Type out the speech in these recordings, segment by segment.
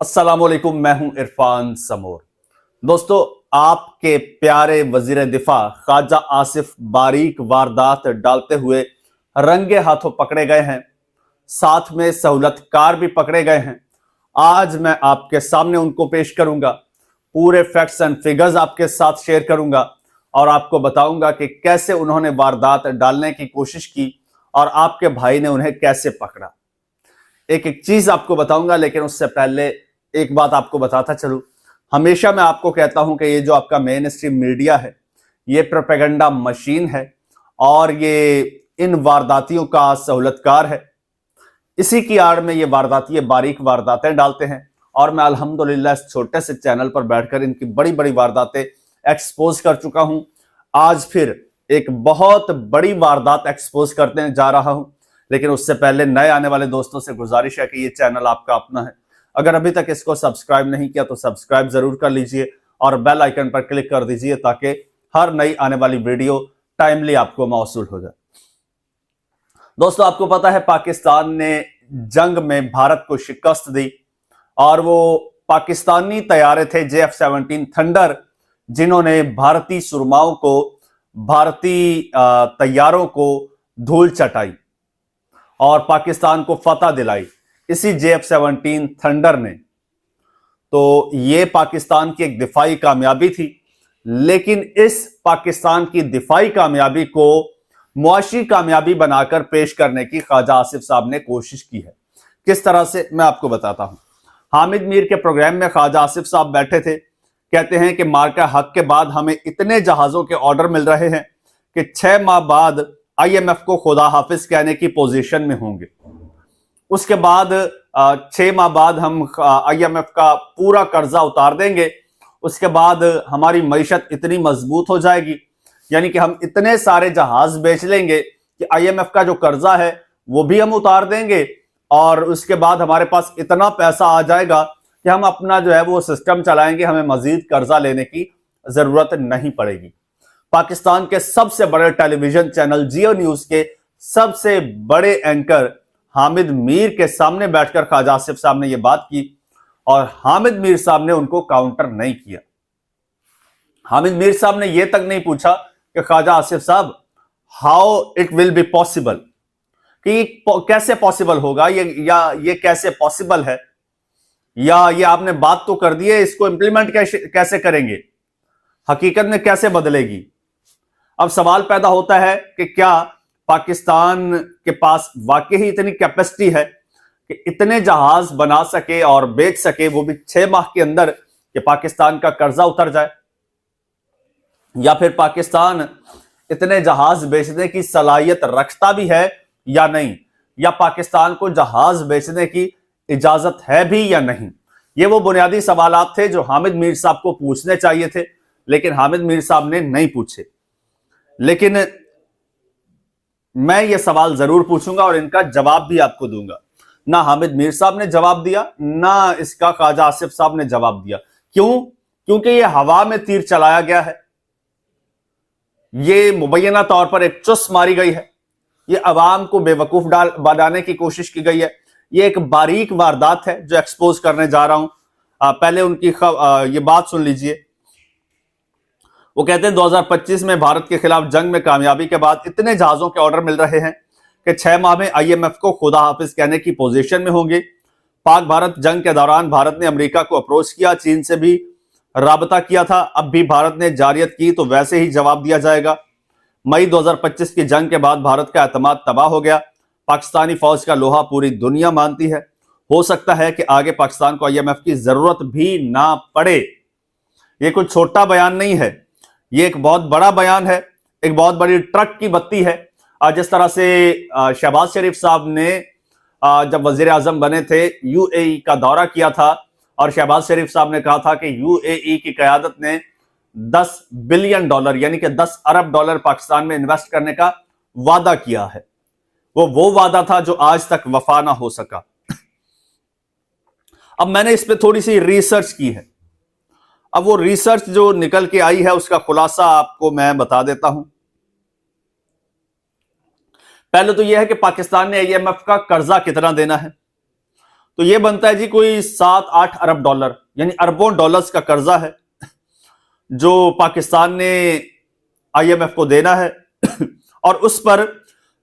अस्सलाम वालेकुम, मैं हूं इरफान समोर। दोस्तों, आपके प्यारे वजीर दिफा ख्वाजा आसिफ बारीक वारदात डालते हुए रंगे हाथों पकड़े गए हैं। साथ में सहूलतकार भी पकड़े गए हैं। आज मैं आपके सामने उनको पेश करूंगा। पूरे फैक्ट्स एंड फिगर्स आपके साथ शेयर करूंगा और आपको बताऊंगा कि कैसे उन्होंने वारदात डालने की कोशिश की और आपके भाई ने उन्हें कैसे पकड़ा। एक एक चीज आपको बताऊंगा, लेकिन उससे पहले एक बात आपको बताता चलूं। हमेशा मैं आपको कहता हूं कि ये जो आपका मेन स्ट्रीम मीडिया है, ये प्रोपेगेंडा मशीन है और ये इन वारदातियों का सहूलतकार है। इसी की आड़ में ये वारदाती बारीक वारदातें डालते हैं और मैं अल्हम्दुलिल्लाह इस छोटे से चैनल पर बैठकर इनकी बड़ी बड़ी वारदातें एक्सपोज कर चुका हूं। आज फिर एक बहुत बड़ी वारदात एक्सपोज करने जा रहा हूं, लेकिन उससे पहले नए आने वाले दोस्तों से गुजारिश है कि ये चैनल आपका अपना है। अगर अभी तक इसको सब्सक्राइब नहीं किया तो सब्सक्राइब जरूर कर लीजिए और बेल आइकन पर क्लिक कर दीजिए ताकि हर नई आने वाली वीडियो टाइमली आपको मौसूल हो जाए। दोस्तों, आपको पता है पाकिस्तान ने जंग में भारत को शिकस्त दी और वो पाकिस्तानी तैयारे थे JF-17 थंडर, जिन्होंने भारतीय सुरमाओं को, भारतीय तैयारों को धूल चटाई और पाकिस्तान को फतह दिलाई इसी JF-17 थंडर ने। तो ये पाकिस्तान की एक दिफाई कामयाबी थी, लेकिन इस पाकिस्तान की दिफाई कामयाबी को मुआशी कामयाबी बनाकर पेश करने की ख्वाजा आसिफ साहब ने कोशिश की है। किस तरह से, मैं आपको बताता हूं। हामिद मीर के प्रोग्राम में ख्वाजा आसिफ साहब बैठे थे। कहते हैं कि मार्का हक के बाद हमें इतने जहाजों के ऑर्डर मिल रहे हैं कि 6 माह बाद IMF को खुदा हाफिज कहने की पोजीशन में होंगे। उसके बाद 6 माह बाद हम IMF का पूरा कर्जा उतार देंगे। उसके बाद हमारी मईशत इतनी मजबूत हो जाएगी, यानी कि हम इतने सारे जहाज बेच लेंगे कि IMF का जो कर्जा है वो भी हम उतार देंगे और उसके बाद हमारे पास इतना पैसा आ जाएगा कि हम अपना जो है वो सिस्टम चलाएंगे, हमें मजीद कर्जा लेने की जरूरत नहीं पड़ेगी। पाकिस्तान के सबसे बड़े टेलीविजन चैनल जियो न्यूज के सबसे बड़े एंकर हामिद मीर के सामने बैठकर ख्वाजा आसिफ साहब ने यह बात की और हामिद मीर साहब ने उनको काउंटर नहीं किया। हामिद मीर साहब ने यह तक नहीं पूछा कि ख्वाजा आसिफ साहब, how it will be possible, कि कैसे पॉसिबल होगा ये कैसे पॉसिबल है, या ये आपने बात तो कर दी है, इसको इंप्लीमेंट कैसे करेंगे, हकीकत में कैसे बदलेगी। अब सवाल पैदा होता है कि क्या पाकिस्तान के पास वाकई ही इतनी कैपेसिटी है कि इतने जहाज बना सके और बेच सके, वो भी 6 माह के अंदर, कि पाकिस्तान का कर्जा उतर जाए, या फिर पाकिस्तान इतने जहाज बेचने की सलाहियत रखता भी है या नहीं, या पाकिस्तान को जहाज बेचने की इजाजत है भी या नहीं। ये वो बुनियादी सवालात थे जो हामिद मीर साहब को पूछने चाहिए थे, लेकिन हामिद मीर साहब ने नहीं पूछे। लेकिन मैं ये सवाल जरूर पूछूंगा और इनका जवाब भी आपको दूंगा। ना हामिद मीर साहब ने जवाब दिया, ना इसका ख्वाजा आसिफ साहब ने जवाब दिया। क्यों? क्योंकि ये हवा में तीर चलाया गया है, ये मुबैना तौर पर एक चुस मारी गई है, ये अवाम को बेवकूफ बनाने की कोशिश की गई है। ये एक बारीक वारदात है जो एक्सपोज करने जा रहा हूं। पहले उनकी ये बात सुन लीजिए। वो कहते हैं 2025 में भारत के खिलाफ जंग में कामयाबी के बाद इतने जहाजों के ऑर्डर मिल रहे हैं कि 6 माह में IMF को खुदा हाफिज कहने की पोजीशन में होंगे। पाक भारत जंग के दौरान भारत ने अमेरिका को अप्रोच किया, चीन से भी राबता किया था। अब भी भारत ने जारियत की तो वैसे ही जवाब दिया जाएगा। मई 2025 की जंग के बाद भारत का एतमाद तबाह हो गया। पाकिस्तानी फौज का लोहा पूरी दुनिया मानती है। हो सकता है कि आगे पाकिस्तान को IMF की जरूरत भी ना पड़े। यह कोई छोटा बयान नहीं है, ये एक बहुत बड़ा बयान है, एक बहुत बड़ी ट्रक की बत्ती है। जिस तरह से शहबाज शरीफ साहब ने जब वजीर आजम बने थे UAE का दौरा किया था और शहबाज शरीफ साहब ने कहा था कि UAE की क़यादत ने $10 बिलियन यानी कि $10 अरब पाकिस्तान में इन्वेस्ट करने का वादा किया है। वो वादा था जो आज तक वफा ना हो सका। अब मैंने इस पे थोड़ी सी रिसर्च की है। अब वो रिसर्च जो निकल के आई है उसका खुलासा आपको मैं बता देता हूं। पहले तो यह है कि पाकिस्तान ने IMF का कर्जा कितना देना है। तो ये बनता है जी कोई 7-8 अरब डॉलर, यानी अरबों डॉलर्स का कर्जा है जो पाकिस्तान ने आईएमएफ को देना है और उस पर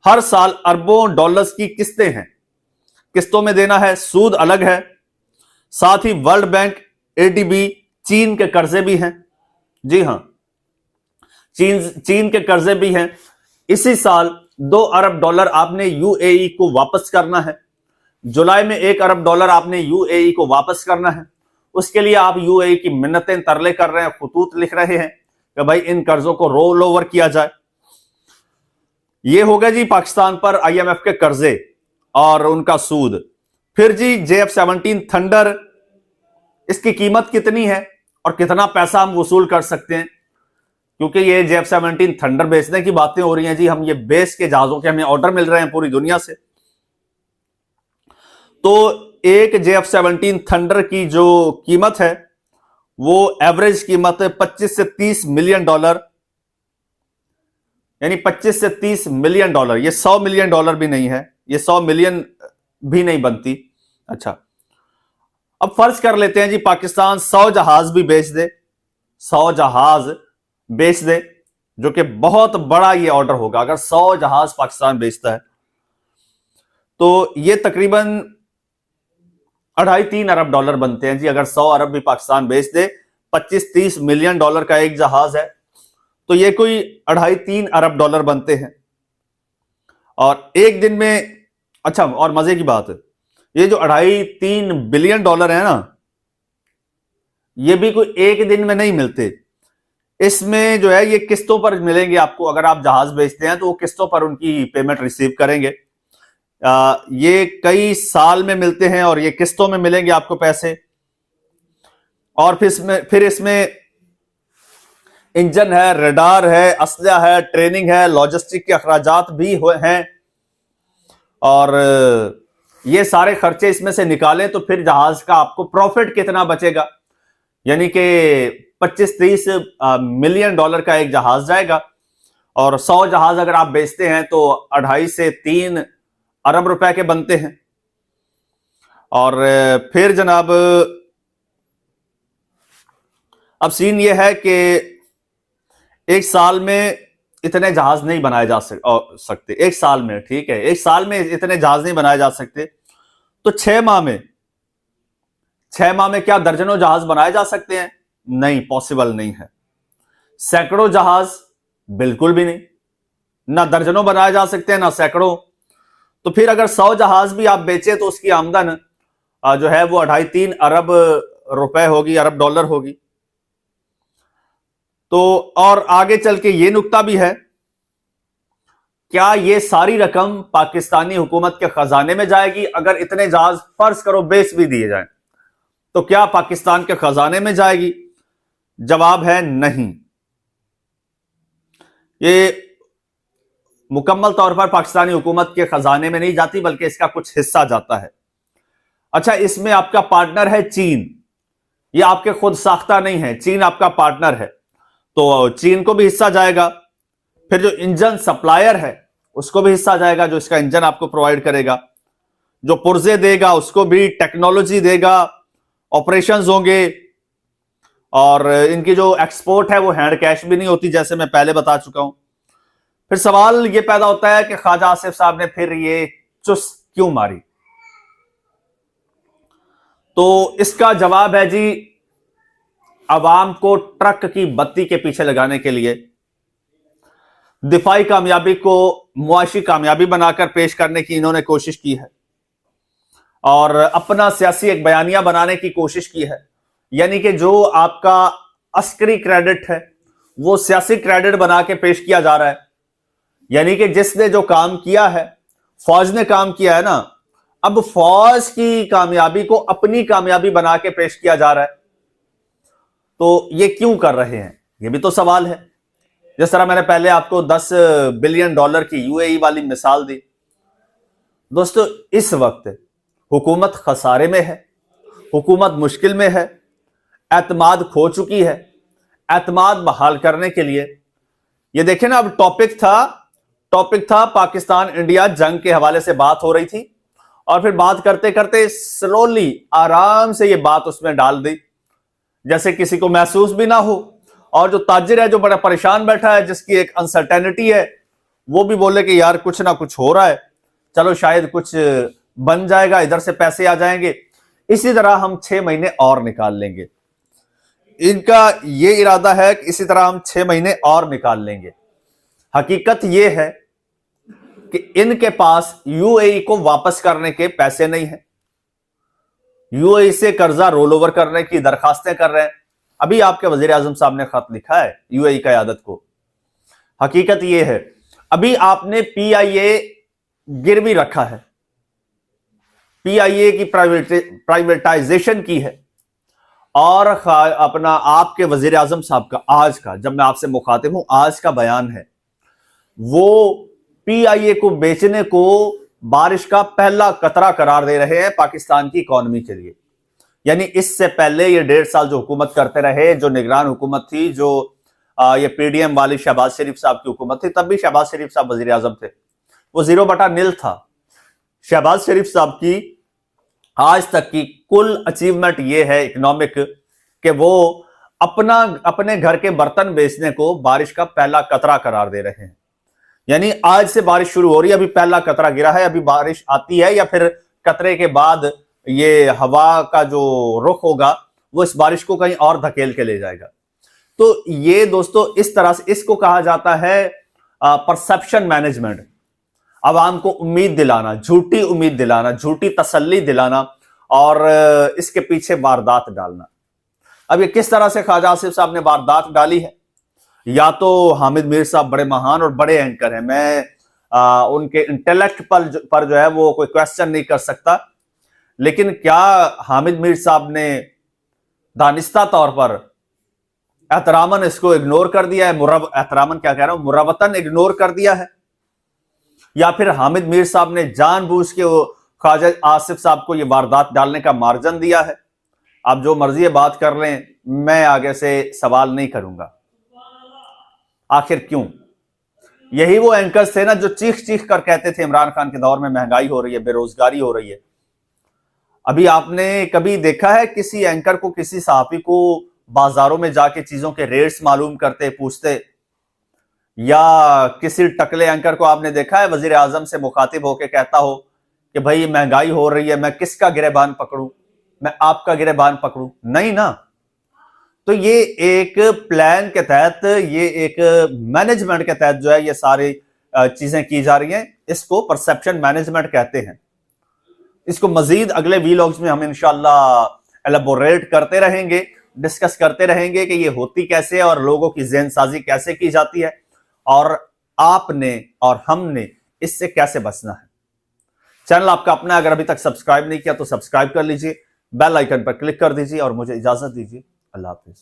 हर साल अरबों डॉलर्स की किस्तें हैं, किस्तों में देना है, सूद अलग है। साथ ही वर्ल्ड बैंक, एडीबी, चीन के कर्जे भी हैं। जी हां, चीन के कर्जे भी हैं। इसी साल 2 अरब डॉलर आपने यूएई को वापस करना है। जुलाई में 1 अरब डॉलर आपने यूएई को वापस करना है। उसके लिए आप यूएई की मिन्नतें तरले कर रहे हैं, खुतूत लिख रहे हैं कि भाई इन कर्जों को रोल ओवर किया जाए। ये हो गया जी पाकिस्तान पर आईएमएफ के कर्जे और उनका सूद। फिर जी JF-17 थंडर, इसकी कीमत कितनी है और कितना पैसा हम वसूल कर सकते हैं, क्योंकि ये JF-17 थंडर बेचने की बातें हो रही हैं जी। हम ये बेस के जहाजों के हमें ऑर्डर मिल रहे हैं पूरी दुनिया से। तो एक JF-17 थंडर की जो कीमत है वो एवरेज कीमत है 25 से 30 मिलियन डॉलर, यानी 25 से 30 मिलियन डॉलर। ये 100 मिलियन डॉलर भी नहीं है, ये 100 मिलियन भी नहीं बनती। अच्छा, अब फर्ज कर लेते हैं जी पाकिस्तान 100 जहाज भी बेच दे, 100 जहाज बेच दे, जो कि बहुत बड़ा ये ऑर्डर होगा। अगर 100 जहाज पाकिस्तान बेचता है तो ये तकरीबन 2.5-3 अरब डॉलर बनते हैं जी। अगर 100 अरब भी पाकिस्तान बेच दे, 25-30 मिलियन डॉलर का एक जहाज है, तो ये कोई 2.5-3 अरब डॉलर बनते हैं। और एक दिन में, अच्छा और मजे की बात है, ये जो 2.5-3 बिलियन डॉलर है ना, ये भी कोई एक दिन में नहीं मिलते। इसमें जो है ये किस्तों पर मिलेंगे आपको। अगर आप जहाज बेचते हैं तो वो किस्तों पर उनकी पेमेंट रिसीव करेंगे। ये कई साल में मिलते हैं और ये किस्तों में मिलेंगे आपको पैसे। और फिर इसमें इंजन है, रडार है, असला है, ट्रेनिंग है, लॉजिस्टिक के अखराजात भी हैं। और ये सारे खर्चे इसमें से निकालें तो फिर जहाज का आपको प्रॉफिट कितना बचेगा, यानी कि 25-30 मिलियन डॉलर का एक जहाज जाएगा। और 100 जहाज अगर आप बेचते हैं तो 2.5 से 3 अरब रुपए के बनते हैं। और फिर जनाब अब सीन ये है कि एक साल में इतने जहाज नहीं बनाए जा सकते। एक साल में, ठीक है, एक साल में इतने जहाज नहीं बनाए जा सकते। तो 6 माह में क्या दर्जनों जहाज बनाए जा सकते हैं? नहीं, पॉसिबल नहीं है। सैकड़ों जहाज बिल्कुल भी नहीं, ना दर्जनों बनाए जा सकते हैं ना सैकड़ों। तो फिर अगर 100 जहाज भी आप बेचे तो उसकी आमदन जो है वो 2.5-3 अरब रुपए होगी, अरब डॉलर होगी। तो और आगे चल के ये नुक्ता भी है, क्या ये सारी रकम पाकिस्तानी हुकूमत के खजाने में जाएगी? अगर इतने जहाज फर्ज करो बेच भी दिए जाएं तो क्या पाकिस्तान के खजाने में जाएगी? जवाब है नहीं। ये मुकम्मल तौर पर पाकिस्तानी हुकूमत के खजाने में नहीं जाती, बल्कि इसका कुछ हिस्सा जाता है। अच्छा, इसमें आपका पार्टनर है चीन। ये आपके खुद साख्ता नहीं है, चीन आपका पार्टनर है, तो चीन को भी हिस्सा जाएगा। फिर जो इंजन सप्लायर है उसको भी हिस्सा जाएगा, जो इसका इंजन आपको प्रोवाइड करेगा। जो पुर्जे देगा उसको भी टेक्नोलॉजी देगा, ऑपरेशंस होंगे। और इनकी जो एक्सपोर्ट है वो हैंड कैश भी नहीं होती, जैसे मैं पहले बता चुका हूं। फिर सवाल ये पैदा होता है कि ख्वाजा आसिफ साहब ने फिर ये चुस क्यों मारी? तो इसका जवाब है जी, अवाम को ट्रक की बत्ती के पीछे लगाने के लिए दिफाई कामयाबी को मुआशी कामयाबी बनाकर पेश करने की इन्होंने कोशिश की है और अपना सियासी एक बयानिया बनाने की कोशिश की है। यानी कि जो आपका अस्करी क्रेडिट है वो सियासी क्रेडिट बना के पेश किया जा रहा है। यानी कि जिसने जो काम किया है, फौज ने काम किया है ना, अब फौज की कामयाबी को अपनी कामयाबी बना के पेश किया जा रहा है। तो ये क्यों कर रहे हैं, ये भी तो सवाल है। जिस तरह मैंने पहले आपको 10 बिलियन डॉलर की यूएई वाली मिसाल दी। दोस्तों, इस वक्त हुकूमत खसारे में है, हुकूमत मुश्किल में है, एतमाद खो चुकी है। एतमाद बहाल करने के लिए ये देखें ना, अब टॉपिक था पाकिस्तान इंडिया जंग के हवाले से बात हो रही थी और फिर बात करते करते स्लोली आराम से ये बात उसमें डाल दी, जैसे किसी को महसूस भी ना हो। और जो ताजिर है, जो बड़ा परेशान बैठा है, जिसकी एक अनसर्टेनिटी है, वो भी बोले कि यार कुछ ना कुछ हो रहा है, चलो शायद कुछ बन जाएगा, इधर से पैसे आ जाएंगे, इसी तरह हम 6 महीने और निकाल लेंगे। इनका ये इरादा है कि इसी तरह हम 6 महीने और निकाल लेंगे। हकीकत ये है कि इनके पास यूएई को वापस करने के पैसे नहीं है। यूएई से कर्जा रोल ओवर करने की दरखास्तें कर रहे हैं। अभी आपके वजीर आजम साहब ने खत लिखा है यूएई क़यादत को। हकीकत यह है, अभी आपने पीआईए गिरवी रखा है, पीआईए की प्राइवेटाइजेशन की है, और अपना आपके वजीर आजम साहब का आज का, जब मैं आपसे मुखातिब हूं, आज का बयान है, वो पीआईए को बेचने को बारिश का पहला कतरा करार दे रहे हैं पाकिस्तान की इकॉनमी के लिए। यानी इससे पहले ये 1.5 साल जो हुकूमत करते रहे, जो निगरान हुकूमत थी, जो ये पीडीएम वाली शहबाज शरीफ साहब की हुकूमत थी, तब भी शहबाज शरीफ साहब वजीर आजम थे, वो 0/0 था। शहबाज शरीफ साहब की आज तक की कुल अचीवमेंट ये है इकोनॉमिक, कि वो अपने घर के बर्तन बेचने को बारिश का पहला कतरा करार दे रहे हैं। यानी आज से बारिश शुरू हो रही है, अभी पहला कतरा गिरा है, अभी बारिश आती है या फिर कतरे के बाद ये हवा का जो रुख होगा वो इस बारिश को कहीं और धकेल के ले जाएगा। तो ये दोस्तों इस तरह से इसको कहा जाता है परसेप्शन मैनेजमेंट। आवाम को उम्मीद दिलाना, झूठी उम्मीद दिलाना, झूठी तसल्ली दिलाना, और इसके पीछे वारदात डालना। अब ये किस तरह से ख्वाजा आसिफ साहब ने वारदात डाली है? या तो हामिद मीर साहब बड़े महान और बड़े एंकर हैं, मैं उनके इंटेलेक्ट पर जो है वो कोई क्वेश्चन नहीं कर सकता, लेकिन क्या हामिद मीर साहब ने दानिस्ता तौर पर एहतरामन इसको इग्नोर कर दिया है? एहतरामन क्या कह रहा हूं, मुरवतन इग्नोर कर दिया है? या फिर हामिद मीर साहब ने जानबूझ के ख्वाजा आसिफ साहब को यह वारदात डालने का मार्जन दिया है? आप जो मर्जी बात कर लें, मैं आगे से सवाल नहीं करूंगा। आखिर क्यों? यही वो एंकर्स थे ना जो चीख चीख कर कहते थे इमरान खान के दौर में महंगाई हो रही है, बेरोजगारी हो रही है। अभी आपने कभी देखा है किसी एंकर को, किसी सहाफी को बाजारों में जाके चीजों के रेट्स मालूम करते, पूछते? या किसी टकले एंकर को आपने देखा है वजीर आजम से मुखातिब होकर कहता हो कि भाई महंगाई हो रही है, मैं किसका गिरेबान पकड़ूं, मैं आपका गिरेबान पकड़ूं? नहीं ना। तो ये एक प्लान के तहत, ये एक मैनेजमेंट के तहत जो है ये सारी चीजें की जा रही हैं। इसको परसेप्शन मैनेजमेंट कहते हैं। इसको मजीद अगले वीलॉग्स में हम इंशाल्लाह एलेबोरेट करते रहेंगे, डिस्कस करते रहेंगे कि ये होती कैसे है और लोगों की ज़हनसाजी कैसे की जाती है, और आपने और हमने इससे कैसे बचना है। चैनल आपका अपना, अगर अभी तक सब्सक्राइब नहीं किया तो सब्सक्राइब कर लीजिए, बेल आइकन पर क्लिक कर दीजिए, और मुझे इजाजत दीजिए। अल्लाह हाफिज।